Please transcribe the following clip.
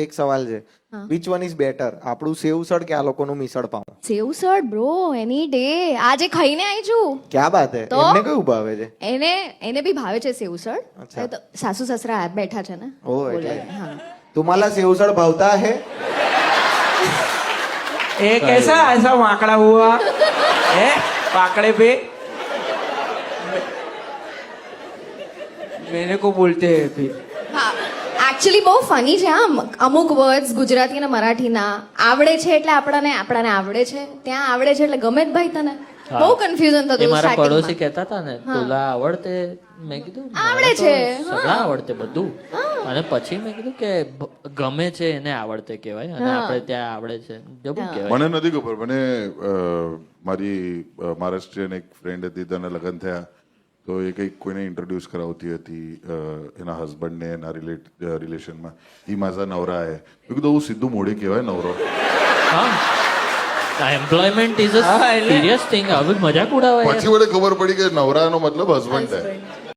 એક સવાલ છે, વિચ વન ઇઝ બેટર, આપણું સેવસળ કે આ લોકોનું મિસળ પાઉં? સેવસળ બ્રો એની ડે. આજે ખાઈને આવી છું. ક્યાં બાત હે, તો? એમને કયું ભાવે છે? એને બી ભાવે છે સેવસળ. અચ્છા. તો સાસુ સસરા આ બેઠા છે ને. ઓ બોલે, એટલે હા. तुम्हाला सेवसळ भावता है? ये कैसा ऐसा माकड़ा हुआ है पाकड़े पे मेरे को बोलते हैं फिर હા એકચ્યુઅલી બહુ ફની છે. અમુક વર્ડ્સ ગુજરાતી અને મરાઠીના આવડે છે એટલે આપણાને આવડે છે, ત્યાં આવડે છે એટલે ગમે જ ભાઈ તને. બહુ કન્ફ્યુઝન એ થતું મારા પડોશી starting કહેતા હતા ને, તુલા આવડતે? મેં કીધું આવડે મને તો છે, સગા આવડતે બધું. અને પછી મેં કીધું કે ગમે છે એને આવડતે કહેવાય અને આપણે ત્યાં આવડે છે જબું કહેવાય. મને નથી ખબર. મને મારી મહારાષ્ટ્રીયન એક ફ્રેન્ડ હતી, તેના લગ્ન થયા તો એ કંઈક કોઈને ઇન્ટ્રોડ્યુસ કરાવતી હતી એના હસબન્ડને એના રિલેશનમાં. એ માઝા નવરા હે. મેં કીધું હું સીધું મોઢે કહેવાય નવરો. હા, employment is a serious thing. હવે મજાક ઉડાવાય. પછી મને ખબર પડી કે નવરાનો મતલબ હસબન્ડ છે.